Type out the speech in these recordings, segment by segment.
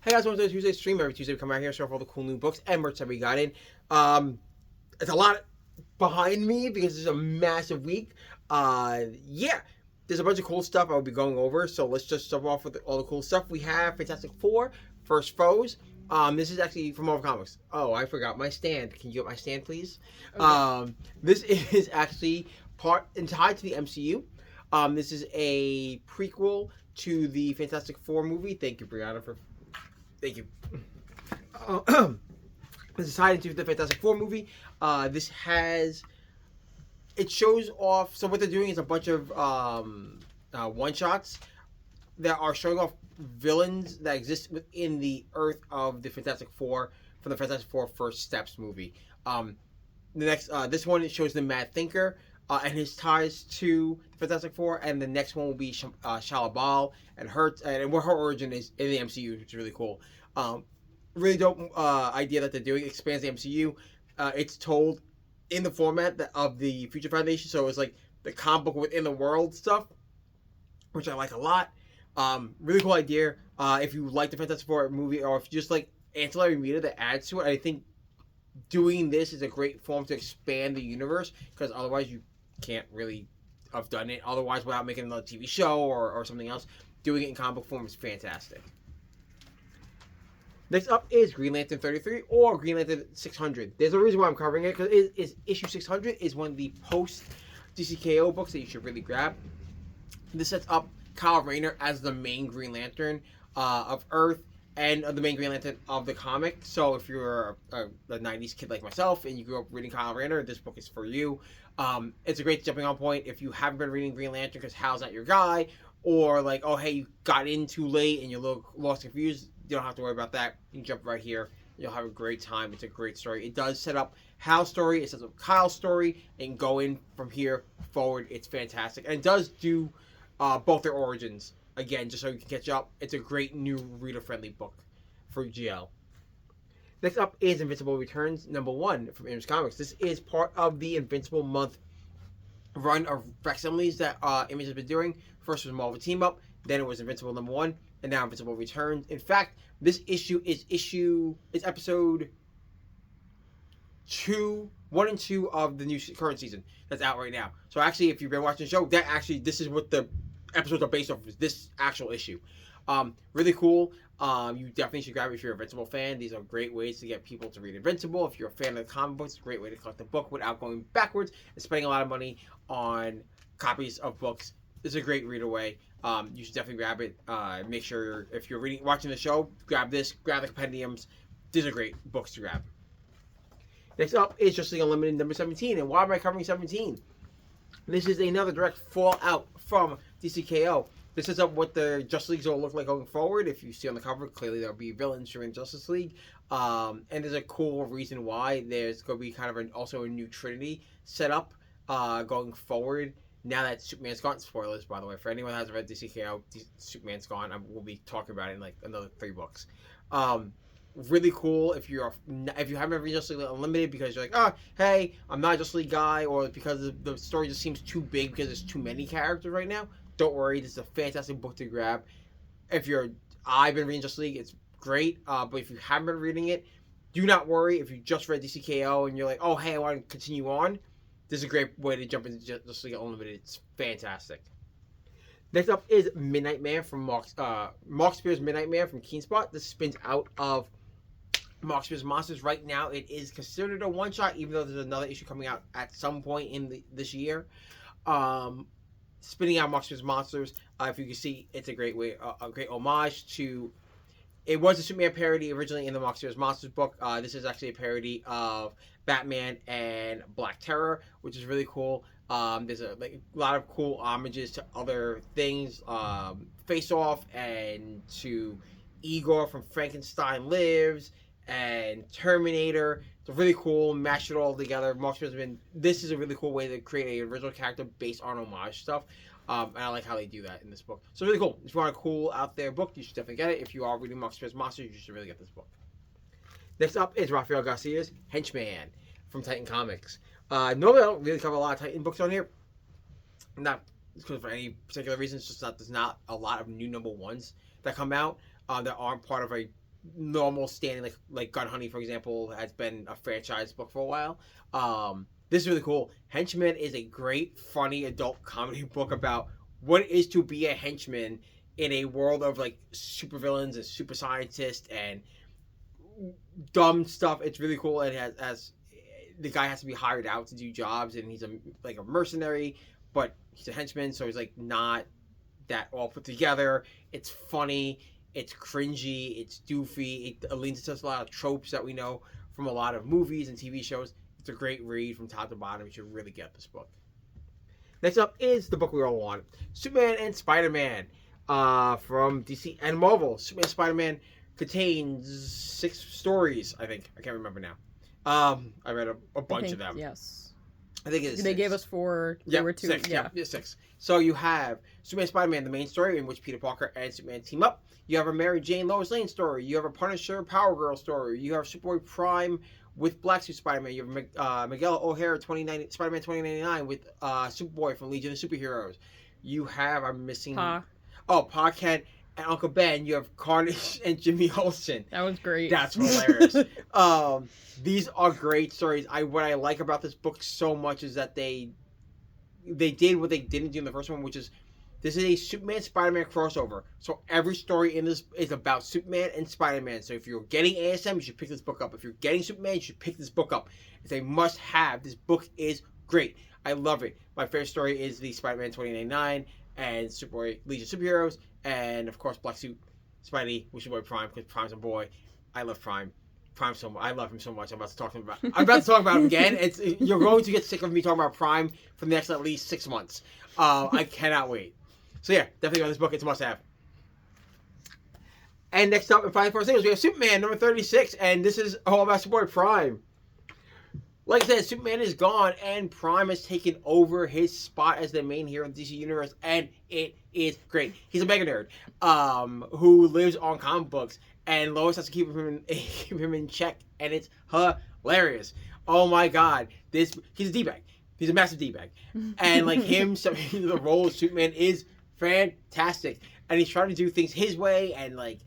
Hey guys, welcome to the Tuesday stream. Every Tuesday we come out here, show off all the cool new books and merch that we got in. It's a lot behind me because it's a massive week. Yeah, there's a bunch of cool stuff I'll be going over. So let's just start off with all the cool stuff. We have Fantastic Four, First Foes. This is actually from Marvel Comics. Oh, I forgot my stand. Can you get my stand, please? Okay. This is actually part and tied to the MCU. This is a prequel to the Fantastic Four movie. Thank you, Brianna, for. Thank you. This is tied into the Fantastic Four movie. This has. It shows off. So what they're doing is a bunch of one shots that are showing off villains that exist within the Earth of the Fantastic Four from the Fantastic Four First Steps movie. The next, this one, it shows the Mad Thinker and his ties to Fantastic Four, and the next one will be Shalabal and what her origin is in the MCU, which is really cool. Really dope idea that they're doing. It expands the MCU. It's told in the format of the Future Foundation, so it's like the comic book within the world stuff, which I like a lot. Really cool idea. If you like the Fantastic Four movie, or if you just like ancillary media that adds to it, I think doing this is a great form to expand the universe, because otherwise you can't really have done it otherwise without making another TV show or something else. Doing it in comic book form is fantastic. Next up is Green Lantern 33 or Green Lantern 600. There's a reason why I'm covering it, because issue 600 is one of the post DCKO books that you should really grab. This sets up Kyle Rayner as the main Green Lantern of Earth and the main Green Lantern of the comic. So if you're a 90s kid like myself and you grew up reading Kyle Rayner, this book is for you. It's a great jumping on point if you haven't been reading Green Lantern because Hal's not your guy, or like, oh hey, you got in too late and you're a little lost, confused. You don't have to worry about that. You can jump right here. You'll have a great time. It's a great story. It does set up Hal's story. It sets up Kyle's story, and going from here forward, it's fantastic. And it does do both their origins again, just so you can catch up. It's a great new reader-friendly book for GL. Next up is Invincible Returns #1 from Image Comics. This is part of the Invincible month run of facsimiles that Image has been doing. First was Marvel Team Up, then it was Invincible #1, and now Invincible Returns. In fact, this issue is episode 1 and 2 of the new current season that's out right now. So actually, if you've been watching the show, this is what the episodes are based off of, is this actual issue. Really cool. You definitely should grab it if you're an Invincible fan. These are great ways to get people to read Invincible. If you're a fan of the comic books, it's a great way to collect the book without going backwards and spending a lot of money on copies of books. It's a great read away. You should definitely grab it. Make sure if you're watching the show, grab this, grab the compendiums. These are great books to grab. Next up is Justice League Unlimited #17. And why am I covering 17? This is another direct fallout from DCKO. This is up what the Justice Leagues will look like going forward. If you see on the cover, clearly there'll be villains during Justice League. And there's a cool reason why. There's going to be kind of also a new Trinity set up going forward. Now that Superman's gone, spoilers by the way, for anyone that hasn't read DCKO, Superman's gone. We'll be talking about it in like another 3 books. Really cool if you haven't read Justice League Unlimited because you're like, oh hey, I'm not a Justice League guy, or because the story just seems too big because there's too many characters right now. Don't worry, this is a fantastic book to grab. I've been reading Justice League, it's great. But if you haven't been reading it, do not worry. If you just read DCKO and you're like, oh hey, I want to continue on, this is a great way to jump into Justice League Unlimited. It's fantastic. Next up is Midknight Man from Mark Spear's Midknight Man from Keenspot. This spins out of Mark Spear's Monsters. Right now, it is considered a one-shot, even though there's another issue coming out at some point in this year. Spinning out Mark Spear's Monsters. If you can see, it's a great way, a great homage to. It was a Superman parody originally in the Mark Spear's Monsters book. This is actually a parody of Batman and Black Terror, which is really cool. There's a lot of cool homages to other things, Face Off, and to Igor from Frankenstein Lives, and Terminator. It's a really cool, mashed it all together. This is a really cool way to create an original character based on homage stuff. And I like how they do that in this book. So really cool. If you want a cool out there book, you should definitely get it. If you are reading Mark Spear's Monsters, you should really get this book. Next up is Rafael Garcia's Henchman from Titan Comics. Normally I don't really cover a lot of Titan books on here. Not because for any particular reason, it's just there's not a lot of new #1s that come out that aren't part of a normal standing, like Gun Honey, for example, has been a franchise book for a while. This is really cool. Henchman is a great, funny adult comedy book about what it is to be a henchman in a world of like supervillains and super scientists and dumb stuff. It's really cool. It has the guy has to be hired out to do jobs, and he's like a mercenary, but he's a henchman, so he's like not that all put together. It's funny, it's cringy, it's doofy. It leans into a lot of tropes that we know from a lot of movies and TV shows. It's a great read from top to bottom. You should really get this book. Next up is the book we all want, Superman and Spiderman, from DC and Marvel. Superman and Spider-Man contains 6 stories, I think. I can't remember now. I read a bunch of them. Yes. I think it's They gave us 4. There were 2. 6. Yeah, 6. So you have Superman and Spider-Man, the main story in which Peter Parker and Superman team up. You have a Mary Jane Lois Lane story. You have a Punisher Power Girl story. You have Superboy Prime with Black Suit Spider-Man. You have Miguel O'Hara Spider-Man 2099 with Superboy from Legion of Superheroes. You have, I'm missing... Pa Kent and Uncle Ben. You have Carnage and Jimmy Olsen. That was great. That's hilarious. These are great stories. What I like about this book so much is that they did what they didn't do in the first one, which is this is a Superman Spider-Man crossover. So every story in this is about Superman and Spider-Man. So if you're getting ASM, you should pick this book up. If you're getting Superman, you should pick this book up. It's a must-have. This book is great. I love it. My favorite story is the Spider-Man 2099 and Superboy Legion of Superheroes, and of course Black Suit Spidey with Superboy Prime, because Prime's a boy. I love Prime. I love him so much. I'm about to talk about him again. You're going to get sick of me talking about Prime for the next at least 6 months. I cannot wait. So yeah, definitely on this book. It's a must-have. And next up in Final Four Singles, we have Superman number 36, and this is all about Superboy Prime. Like I said, Superman is gone, and Prime has taken over his spot as the main hero in the DC Universe, and it is great. He's a mega nerd who lives on comic books, and Lois has to keep him in check, and it's hilarious. Oh my god, he's a D-bag. He's a massive D-bag. And like him, the role of Superman is fantastic, and he's trying to do things his way, and like,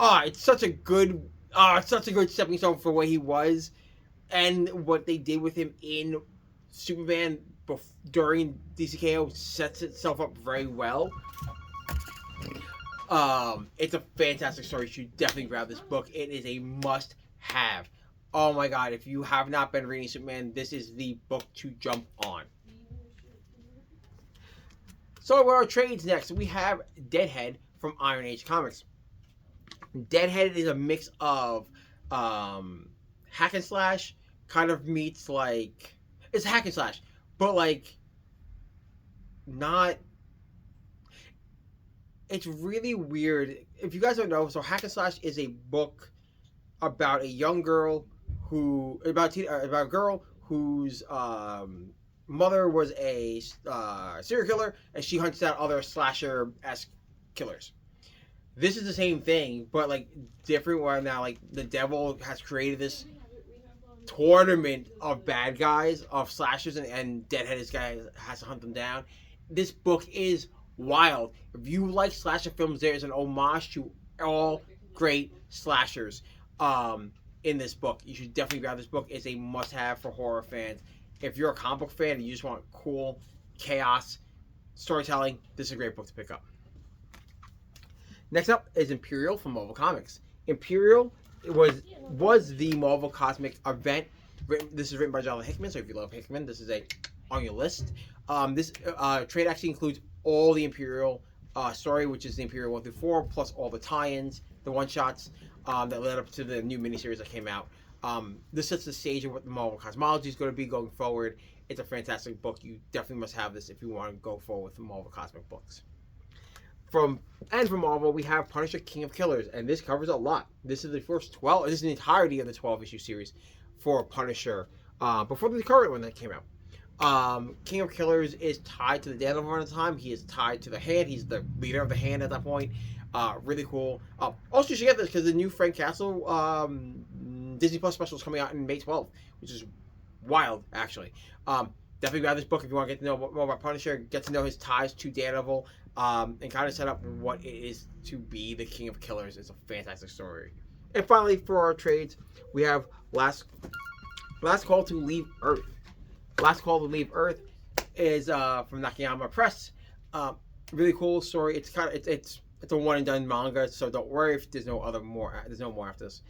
it's such a good stepping stone for what he was. And what they did with him in Superman during DCKO sets itself up very well. It's a fantastic story. You should definitely grab this book. It is a must-have. Oh my god, if you have not been reading Superman, this is the book to jump on. So with our trades next, we have Deadhead from Iron Age Comics. Deadhead is a mix of hack and slash, kind of meets like, it's hack and slash, but like not, it's really weird. If you guys don't know, so hack and slash is a book about a young girl about a girl whose mother was a serial killer, and she hunts out other slasher-esque killers. This is the same thing, but like different, where now like the devil has created this tournament of bad guys, of slashers, and Deadhead has to hunt them down. This book is wild. If you like slasher films, there is an homage to all great slashers in this book. You should definitely grab this book. It's a must-have for horror fans. If you're a comic book fan and you just want cool chaos storytelling, this is a great book to pick up. Next up is Imperial from Marvel Comics. Imperial was the Marvel Cosmic event. This is written by Jonathan Hickman, so if you love Hickman, this is on your list. This trade actually includes all the Imperial story, which is the Imperial 1 through 4, plus all the tie-ins, the one-shots that led up to the new miniseries that came out. This sets the stage of what the Marvel cosmology is going to be going forward. It's a fantastic book. You definitely must have this if you want to go forward with the Marvel Cosmic books. From Marvel, we have Punisher, King of Killers, and this covers a lot. This is the first 12. This is the entirety of the 12-issue series for Punisher before the current one that came out. King of Killers is tied to the Daredevil run at the time. He is tied to the Hand. He's the leader of the Hand at that point. Really cool. Also, you should get this because the new Frank Castle Disney Plus special is coming out in May 12th, which is wild, actually. Definitely grab this book if you want to get to know more about Punisher, get to know his ties to Daredevil, and kind of set up what it is to be the King of Killers. It's a fantastic story. And finally, for our trades, we have Last Call to Leave Earth. Last Call to Leave Earth is from Nakayama Press. Really cool story. It's kind of it's a one and done manga, so don't worry if there's no more after this.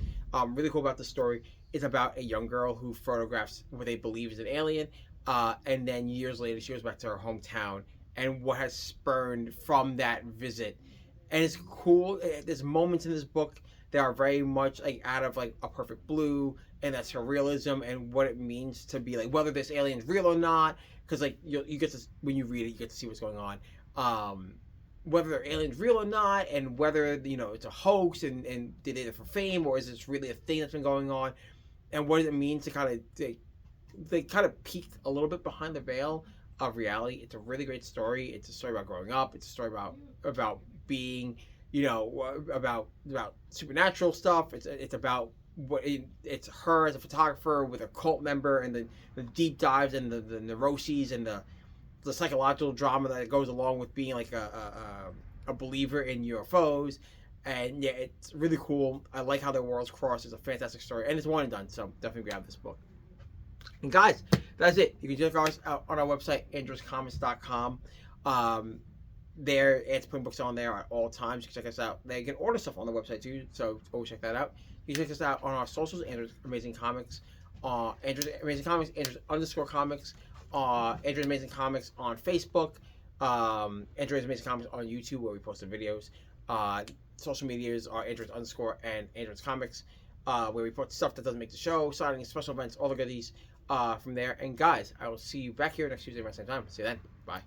Really cool about the story. It's about a young girl who photographs what they believe is an alien, and then years later she goes back to her hometown and what has spurned from that visit. And it's cool. There's moments in this book that are very much like out of like A Perfect Blue, and that's surrealism and what it means to be like whether this alien's real or not. Because like you get to, when you read it, you get to see what's going on. Whether the alien's real or not, and whether it's a hoax and they did it for fame, or is this really a thing that's been going on, and what does it mean to kind of they kind of peeked a little bit behind the veil of reality. It's a really great story. It's a story about growing up. It's a story about being about supernatural stuff. It's about it's her as a photographer with a cult member, and the deep dives and the neuroses and the psychological drama that goes along with being like a believer in UFOs. And yeah, it's really cool. I like how their worlds cross. It's a fantastic story, and it's one and done. So definitely grab this book. And guys, that's it. You can check us out on our website, androidscomics.com. There, it's putting books on there at all times. You can check us out. They can order stuff on the website too, so always check that out. You can check us out on our socials, Android's Amazing Comics, Android's Amazing Comics, Android's_comics, Android's Amazing Comics on Facebook, Android's Amazing Comics on YouTube, where we post the videos. Social medias are Android's_ and Android's Comics, where we put stuff that doesn't make the show, signings, special events, all the goodies from there. And guys, I will see you back here next Tuesday at the same time. See you then. Bye.